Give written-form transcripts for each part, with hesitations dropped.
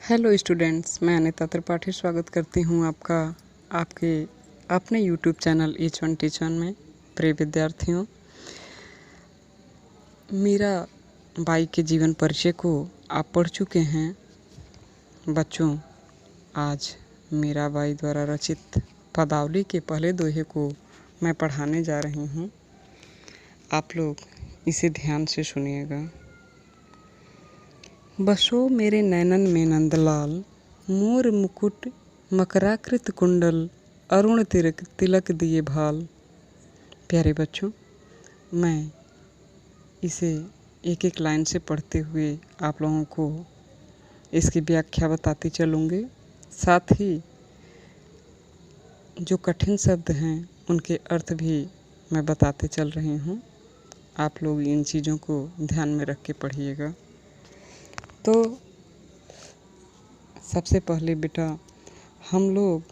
Hello students, मैं अनिता त्रिपाठी स्वागत करती हूँ आपका आपके अपने YouTube channel each one teach one में। प्रिय विद्यार्थियों, मीरा बाई के जीवन परिचय को आप पढ़ चुके हैं। बच्चों, आज मीरा बाई द्वारा रचित पदावली के पहले दोहे को मैं पढ़ाने जा रही हूँ। आप लोग इसे ध्यान से सुनिएगा। बसो मेरे नैनन में नंदलाल, मोर मुकुट मकराकृत कुंडल, अरुण तिलक दिए भाल। प्यारे बच्चों, मैं इसे एक एक लाइन से पढ़ते हुए आप लोगों को इसकी व्याख्या बताती चलूँगी। साथ ही जो कठिन शब्द हैं उनके अर्थ भी मैं बताते चल रही हूँ। आप लोग इन चीज़ों को ध्यान में रख के पढ़िएगा। तो सबसे पहले बेटा, हम लोग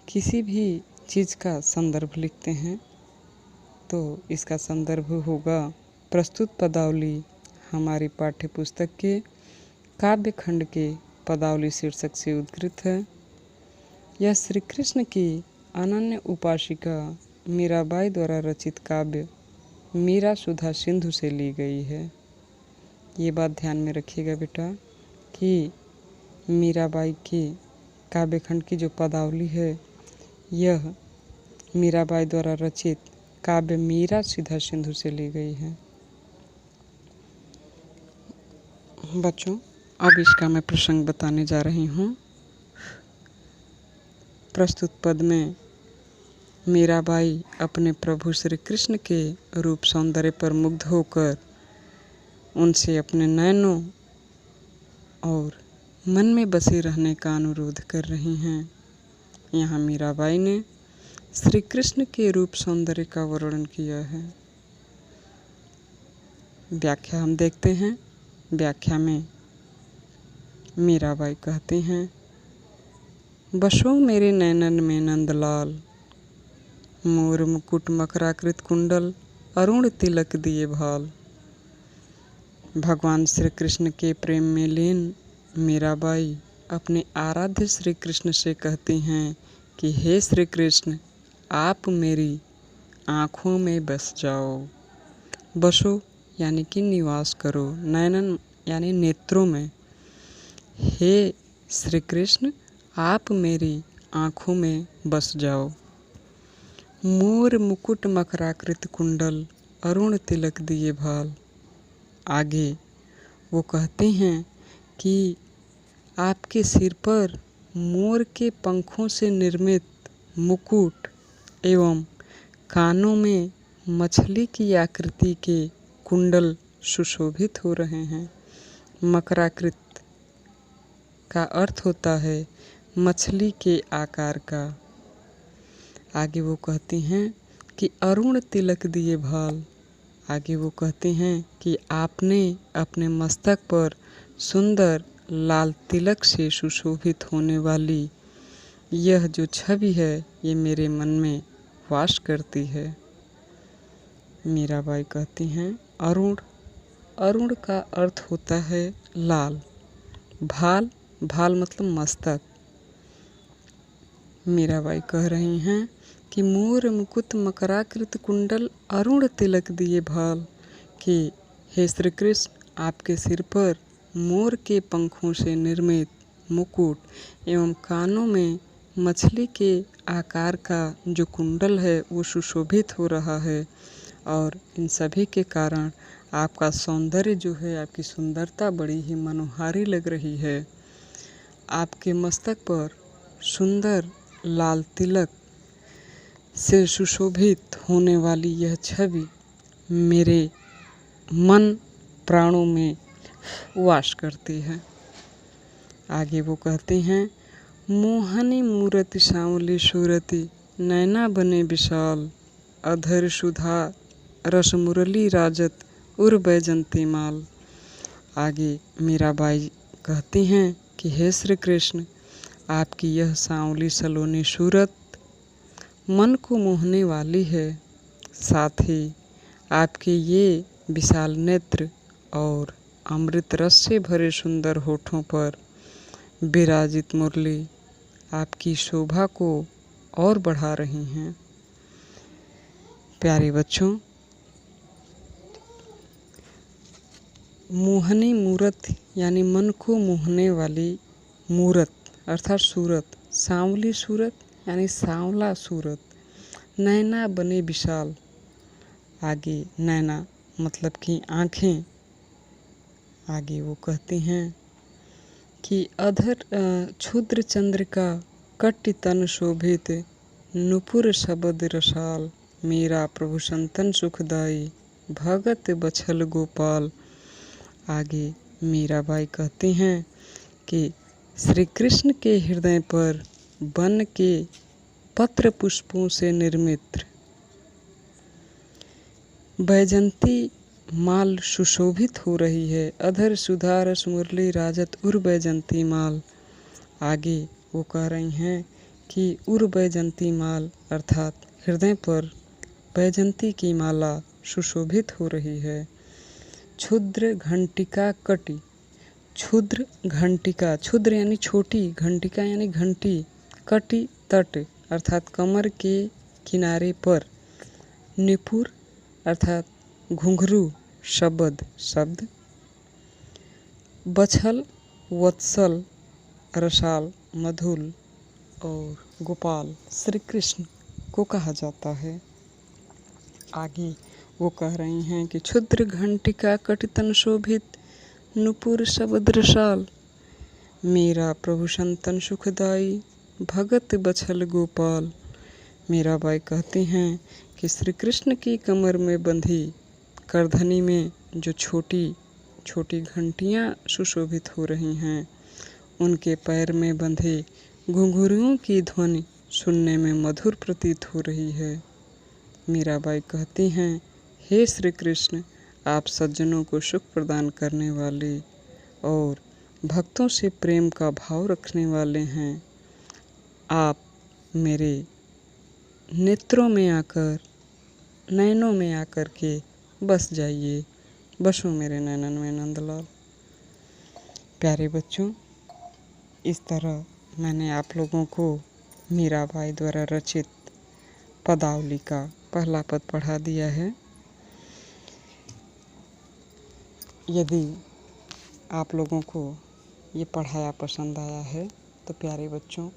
किसी भी चीज़ का संदर्भ लिखते हैं तो इसका संदर्भ होगा प्रस्तुत पदावली हमारी पाठ्य पुस्तक के काव्य खंड के पदावली शीर्षक से उद्धृत है। यह श्री कृष्ण की अनन्य उपासिका मीराबाई द्वारा रचित काव्य मीरा सुधा सिंधु से ली गई है। ये बात ध्यान में रखिएगा बेटा कि मीराबाई के काव्य खंड की जो पदावली है यह मीराबाई द्वारा रचित काव्य मीरा सुधा सिंधु से ली गई है। बच्चों, अब इसका मैं प्रसंग बताने जा रही हूँ। प्रस्तुत पद में मीराबाई अपने प्रभु श्री कृष्ण के रूप सौंदर्य पर मुग्ध होकर उनसे अपने नैनों और मन में बसे रहने का अनुरोध कर रही हैं। यहाँ मीराबाई ने श्री कृष्ण के रूप सौंदर्य का वर्णन किया है। व्याख्या हम देखते हैं। व्याख्या में मीराबाई कहती हैं, बसो मेरे नैनन में नंदलाल, मोर मुकुट मकराकृत कुंडल, अरुण तिलक दिए भाल। भगवान श्री कृष्ण के प्रेम में लीन मीराबाई अपने आराध्य श्री कृष्ण से कहती हैं कि हे श्री कृष्ण, आप मेरी आँखों में बस जाओ। बसो यानी कि निवास करो, नैनन यानी नेत्रों में। हे श्री कृष्ण, आप मेरी आँखों में बस जाओ। मोर मुकुट मकराकृत कुंडल, अरुण तिलक दिए भाल। आगे वो कहती हैं कि आपके सिर पर मोर के पंखों से निर्मित मुकुट एवं कानों में मछली की आकृति के कुंडल सुशोभित हो रहे हैं। मकराकृत का अर्थ होता है मछली के आकार का। आगे वो कहती हैं कि अरुण तिलक दिए भाल। आगे वो कहते हैं कि आपने अपने मस्तक पर सुंदर लाल तिलक से सुशोभित होने वाली यह जो छवि है ये मेरे मन में वास करती है। मीराबाई कहती हैं अरुण। अरुण का अर्थ होता है लाल। भाल, भाल मतलब मस्तक। मीराबाई कह रही हैं कि मोर मुकुट मकराकृत कुंडल, अरुण तिलक दिए भाल। कि हे श्री कृष्ण, आपके सिर पर मोर के पंखों से निर्मित मुकुट एवं कानों में मछली के आकार का जो कुंडल है वो सुशोभित हो रहा है। और इन सभी के कारण आपका सौंदर्य जो है, आपकी सुंदरता बड़ी ही मनोहारी लग रही है। आपके मस्तक पर सुंदर लाल तिलक से सुशोभित होने वाली यह छवि मेरे मन प्राणों में वास करती है। आगे वो कहती हैं मोहनी मूरति सांवली सूरति, नैना बने विशाल, अधर सुधा रस मुरली राजत, उर बैजंती माल। आगे मीराबाई कहती हैं कि हे श्री कृष्ण, आपकी यह सांवली सलोनी सूरत मन को मोहने वाली है। साथ ही आपके ये विशाल नेत्र और अमृत रस से भरे सुंदर होठों पर विराजित मुरली आपकी शोभा को और बढ़ा रही हैं। प्यारे बच्चों, मोहनी मूरत यानी मन को मोहने वाली मूरत अर्थात सूरत, सांवली सूरत यानी सांवला सूरत, नैना बने विशाल, आगे नैना मतलब कि आँखें, आगे वो कहती हैं कि अधर क्षुद्र चंद्रिका कट्टि तन शोभित, नुपुर शबद रसाल, मेरा प्रभु संतन सुखदाई, भगत बछल गोपाल। आगे मीराबाई कहती हैं कि श्री कृष्ण के हृदय पर वन के पत्र पुष्पों से निर्मित बैजंती माल सुशोभित हो रही है, अधर सुधा रस मुरली राजत उर बैजंती माल। आगे वो कह रही हैं कि उर बैजंती माल अर्थात हृदय पर बैजंती की माला सुशोभित हो रही है। क्षुद्र घंटिका कटी, क्षुद्र घंटिका, क्षुद्र यानी छोटी, घंटिका यानी घंटी, कटी तट अर्थात कमर के किनारे पर, निपुर अर्थात घुंघरू शब्द शब्द, बछल वत्सल रसाल मधुल और गोपाल श्री कृष्ण को कहा जाता है। आगे वो कह रही हैं कि क्षुद्र घंटिका कटितन शोभित, नुपुर शब्द रसाल, मेरा प्रभु संतन सुखदाई, भगत बछल गोपाल। मीराबाई कहती हैं कि श्री कृष्ण की कमर में बंधी करधनी में जो छोटी छोटी घंटियाँ सुशोभित हो रही हैं, उनके पैर में बंधे घुंघरुओं की ध्वनि सुनने में मधुर प्रतीत हो रही है। मीराबाई कहती हैं, हे श्री कृष्ण, आप सज्जनों को सुख प्रदान करने वाले और भक्तों से प्रेम का भाव रखने वाले हैं। आप मेरे नेत्रों में आकर, नैनों में आकर के बस जाइए, बसो मेरे नैनन में नंदलाल। प्यारे बच्चों, इस तरह मैंने आप लोगों को मीराबाई द्वारा रचित पदावली का पहला पद पढ़ा दिया है। यदि आप लोगों को ये पढ़ाया पसंद आया है तो प्यारे बच्चों,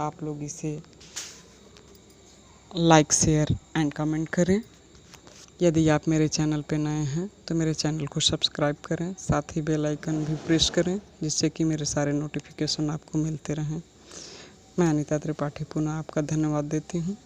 आप लोग इसे लाइक, शेयर एंड कमेंट करें। यदि आप मेरे चैनल पर नए हैं तो मेरे चैनल को सब्सक्राइब करें, साथ ही बेल आइकन भी प्रेस करें, जिससे कि मेरे सारे नोटिफिकेशन आपको मिलते रहें। मैं अनीता त्रिपाठी पुनः आपका धन्यवाद देती हूँ।